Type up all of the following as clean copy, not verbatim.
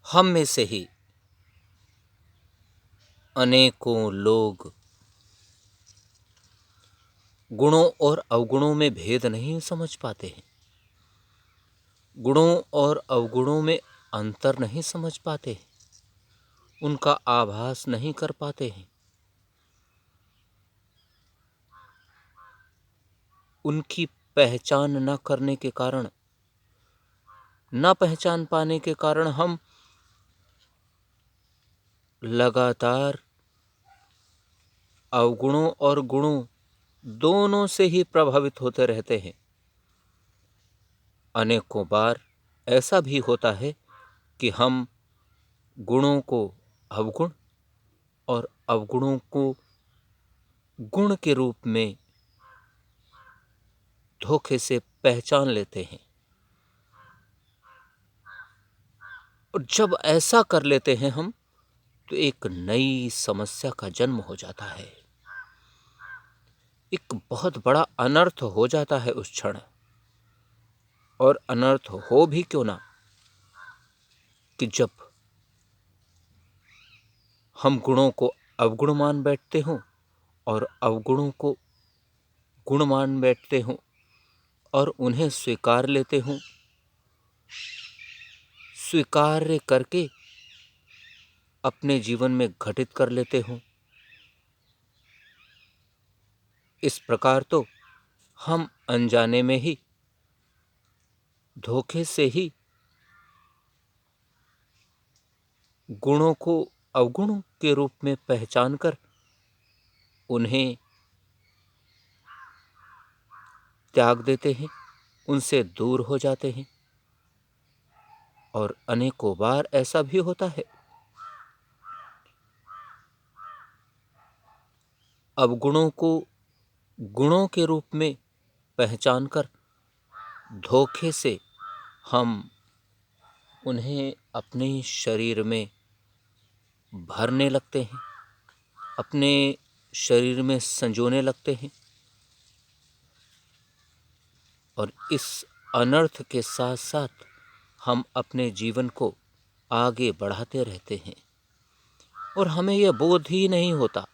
हम में से ही अनेकों लोग गुणों और अवगुणों में भेद नहीं समझ पाते हैं, गुणों और अवगुणों में अंतर नहीं समझ पाते हैं, उनका आभास नहीं कर पाते हैं। उनकी पहचान न करने के कारण, न पहचान पाने के कारण हम लगातार अवगुणों और गुणों दोनों से ही प्रभावित होते रहते हैं। अनेकों बार ऐसा भी होता है कि हम गुणों को अवगुण और अवगुणों को गुण के रूप में धोखे से पहचान लेते हैं। और जब ऐसा कर लेते हैं हम, तो एक नई समस्या का जन्म हो जाता है। एक बहुत बड़ा अनर्थ हो जाता है उस क्षण। और अनर्थ हो भी क्यों ना, कि जब हम गुणों को अवगुण मान बैठते हों और अवगुणों को गुण मान बैठते हों और उन्हें स्वीकार लेते हों, स्वीकार्य करके अपने जीवन में घटित कर लेते हों। इस प्रकार तो हम अनजाने में ही, धोखे से ही गुणों को अवगुणों के रूप में पहचान कर उन्हें त्याग देते हैं, उनसे दूर हो जाते हैं। और अनेकों बार ऐसा भी होता है, अवगुणों को गुणों के रूप में पहचान कर धोखे से हम उन्हें अपने शरीर में भरने लगते हैं, अपने शरीर में संजोने लगते हैं। और इस अनर्थ के साथ साथ हम अपने जीवन को आगे बढ़ाते रहते हैं और हमें यह बोध ही नहीं होता,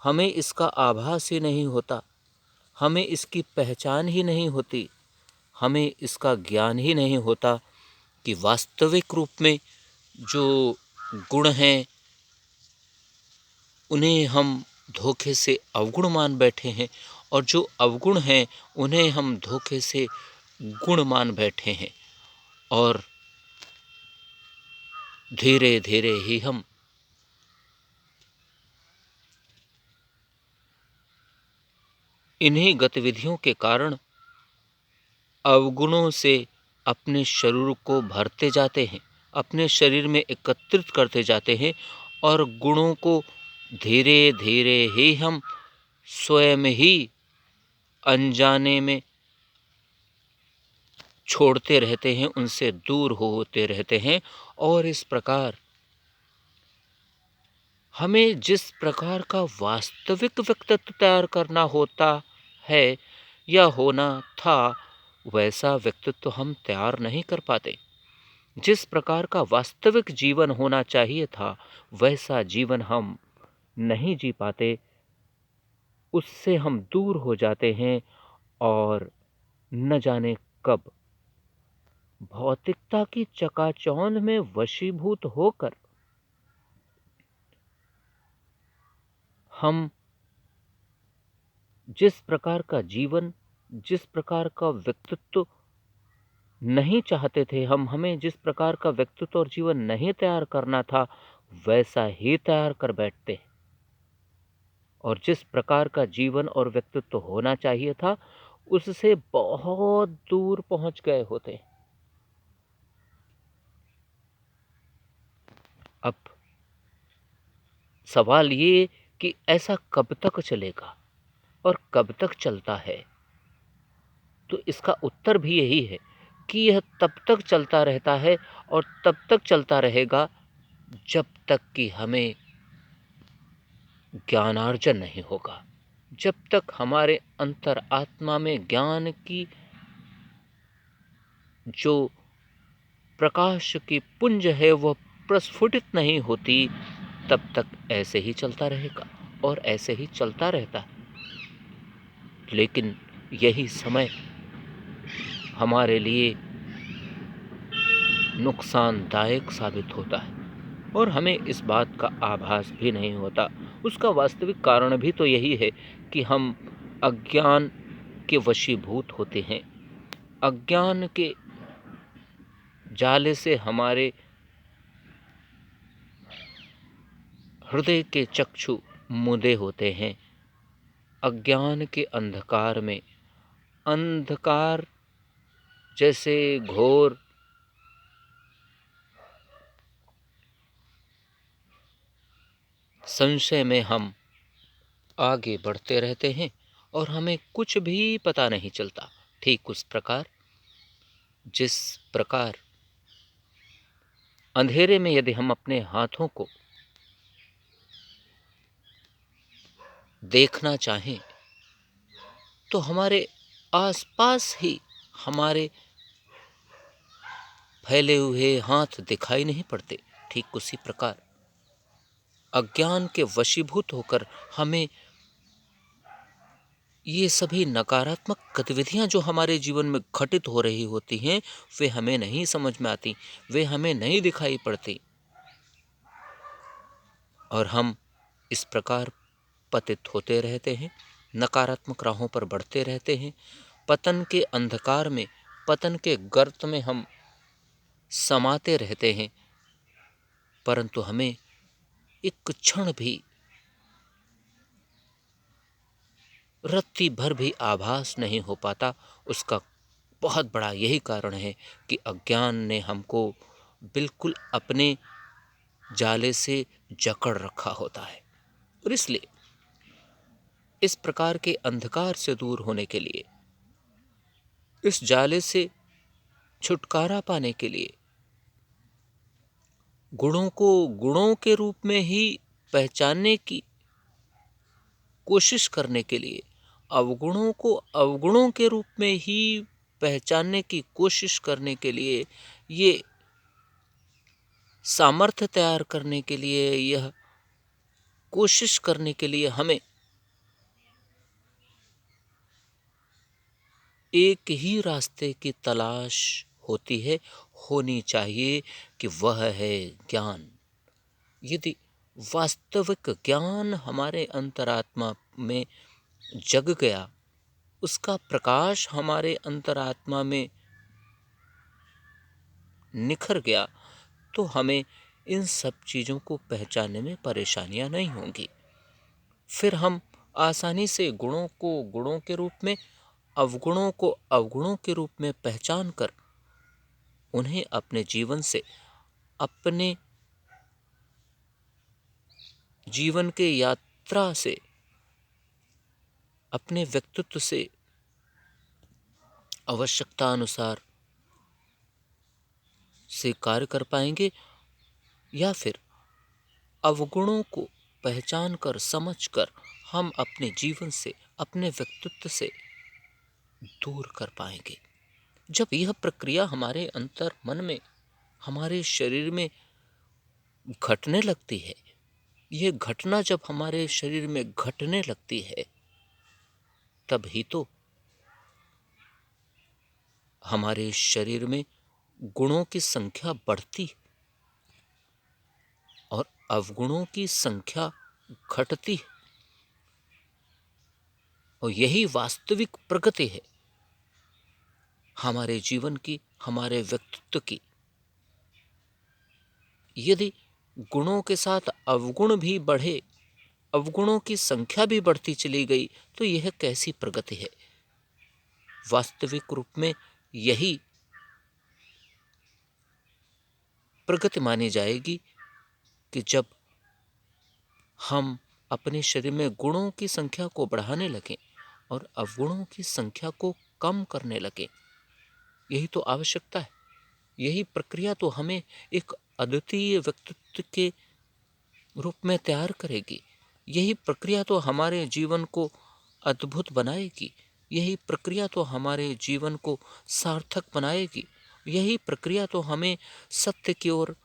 हमें इसका आभास ही नहीं होता, हमें इसकी पहचान ही नहीं होती, हमें इसका ज्ञान ही नहीं होता कि वास्तविक रूप में जो गुण हैं उन्हें हम धोखे से अवगुण मान बैठे हैं और जो अवगुण हैं उन्हें हम धोखे से गुण मान बैठे हैं। और धीरे धीरे ही हम इन्हीं गतिविधियों के कारण अवगुणों से अपने शरीर को भरते जाते हैं, अपने शरीर में एकत्रित करते जाते हैं और गुणों को धीरे धीरे ही हम स्वयं ही अनजाने में छोड़ते रहते हैं, उनसे दूर होते रहते हैं। और इस प्रकार हमें जिस प्रकार का वास्तविक व्यक्तित्व तैयार करना होता है या होना था, वैसा व्यक्तित्व हम तैयार नहीं कर पाते। जिस प्रकार का वास्तविक जीवन होना चाहिए था, वैसा जीवन हम नहीं जी पाते, उससे हम दूर हो जाते हैं और न जाने कब भौतिकता की चकाचौंध में वशीभूत होकर हम जिस प्रकार का जीवन, जिस प्रकार का व्यक्तित्व नहीं चाहते थे, हमें जिस प्रकार का व्यक्तित्व और जीवन नहीं तैयार करना था, वैसा ही तैयार कर बैठते हैं। और जिस प्रकार का जीवन और व्यक्तित्व होना चाहिए था, उससे बहुत दूर पहुंच गए होते हैं। अब सवाल ये कि ऐसा कब तक चलेगा और कब तक चलता है? तो इसका उत्तर भी यही है कि यह तब तक चलता रहता है और तब तक चलता रहेगा जब तक कि हमें ज्ञानार्जन नहीं होगा, जब तक हमारे अंतर आत्मा में ज्ञान की जो प्रकाश की पुंज है वह प्रस्फुटित नहीं होती, तब तक ऐसे ही चलता रहेगा और ऐसे ही चलता रहता है। लेकिन यही समय हमारे लिए नुकसानदायक साबित होता है और हमें इस बात का आभास भी नहीं होता। उसका वास्तविक कारण भी तो यही है कि हम अज्ञान के वशीभूत होते हैं। अज्ञान के जाले से हमारे हृदय के चक्षु मुदे होते हैं। अज्ञान के अंधकार में, अंधकार जैसे घोर संशय में हम आगे बढ़ते रहते हैं और हमें कुछ भी पता नहीं चलता। ठीक उस प्रकार जिस प्रकार अंधेरे में यदि हम अपने हाथों को देखना चाहें तो हमारे आसपास ही हमारे फैले हुए हाथ दिखाई नहीं पड़ते। ठीक उसी प्रकार अज्ञान के वशीभूत होकर हमें ये सभी नकारात्मक गतिविधियां जो हमारे जीवन में घटित हो रही होती हैं, वे हमें नहीं समझ में आती, वे हमें नहीं दिखाई पड़ती और हम इस प्रकार पतित होते रहते हैं, नकारात्मक राहों पर बढ़ते रहते हैं। पतन के अंधकार में, पतन के गर्त में हम समाते रहते हैं, परंतु हमें एक क्षण भी, रत्ती भर भी आभास नहीं हो पाता। उसका बहुत बड़ा यही कारण है कि अज्ञान ने हमको बिल्कुल अपने जाले से जकड़ रखा होता है। और इसलिए इस प्रकार के अंधकार से दूर होने के लिए, इस जाले से छुटकारा पाने के लिए, गुणों को गुणों के रूप में ही पहचानने की कोशिश करने के लिए, अवगुणों को अवगुणों के रूप में ही पहचानने की कोशिश करने के लिए, ये सामर्थ्य तैयार करने के लिए, यह कोशिश करने के लिए हमें एक ही रास्ते की तलाश होती है, होनी चाहिए, कि वह है ज्ञान। यदि वास्तविक ज्ञान हमारे अंतरात्मा में जग गया, उसका प्रकाश हमारे अंतरात्मा में निखर गया, तो हमें इन सब चीज़ों को पहचानने में परेशानियां नहीं होंगी। फिर हम आसानी से गुणों को गुणों के रूप में, अवगुणों को अवगुणों के रूप में पहचान कर उन्हें अपने जीवन से, अपने जीवन के यात्रा से, अपने व्यक्तित्व से आवश्यकता अनुसार से कार्य कर पाएंगे, या फिर अवगुणों को पहचान कर, समझ कर हम अपने जीवन से, अपने व्यक्तित्व से दूर कर पाएंगे। जब यह प्रक्रिया हमारे अंतर मन में, हमारे शरीर में घटने लगती है, यह घटना जब हमारे शरीर में घटने लगती है, तब ही तो हमारे शरीर में गुणों की संख्या बढ़ती और अवगुणों की संख्या घटती है। और यही वास्तविक प्रगति है हमारे जीवन की, हमारे व्यक्तित्व की। यदि गुणों के साथ अवगुण भी बढ़े, अवगुणों की संख्या भी बढ़ती चली गई, तो यह कैसी प्रगति है? वास्तविक रूप में यही प्रगति मानी जाएगी कि जब हम अपने शरीर में गुणों की संख्या को बढ़ाने लगें और अवगुणों की संख्या को कम करने लगें। यही तो आवश्यकता है। यही प्रक्रिया तो हमें एक अद्वितीय व्यक्तित्व के रूप में तैयार करेगी। यही प्रक्रिया तो हमारे जीवन को अद्भुत बनाएगी। यही प्रक्रिया तो हमारे जीवन को सार्थक बनाएगी। यही प्रक्रिया तो हमें सत्य की ओर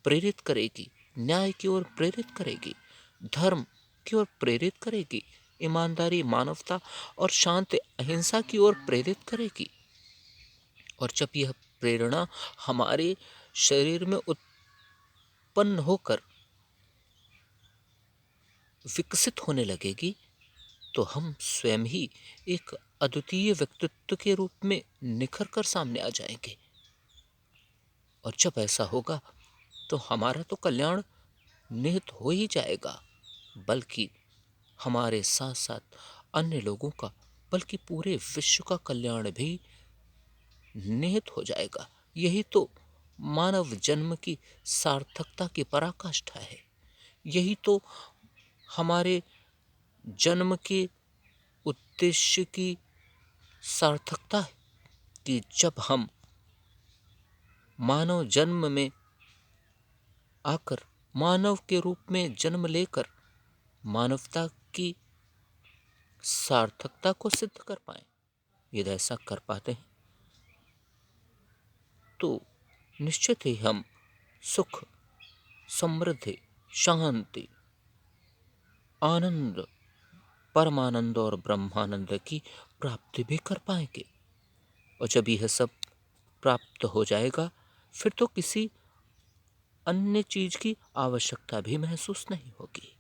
प्रेरित करेगी, न्याय की ओर प्रेरित करेगी, धर्म की ओर प्रेरित करेगी, ईमानदारी, मानवता और शांति अहिंसा की ओर प्रेरित करेगी। और जब यह प्रेरणा हमारे शरीर में उत्पन्न होकर विकसित होने लगेगी, तो हम स्वयं ही एक अद्वितीय व्यक्तित्व के रूप में निखर कर सामने आ जाएंगे। और जब ऐसा होगा तो हमारा तो कल्याण निहित हो ही जाएगा, बल्कि हमारे साथ साथ अन्य लोगों का, बल्कि पूरे विश्व का कल्याण भी निहित हो जाएगा। यही तो मानव जन्म की सार्थकता की पराकाष्ठा है। यही तो हमारे जन्म के उद्देश्य की सार्थकता है कि जब हम मानव जन्म में आकर, मानव के रूप में जन्म लेकर मानवता की सार्थकता को सिद्ध कर पाए। यदि ऐसा कर पाते हैं तो निश्चित ही हम सुख, समृद्धि, शांति, आनंद, परमानंद और ब्रह्मानंद की प्राप्ति भी कर पाएंगे। और जब यह सब प्राप्त हो जाएगा, फिर तो किसी अन्य चीज की आवश्यकता भी महसूस नहीं होगी।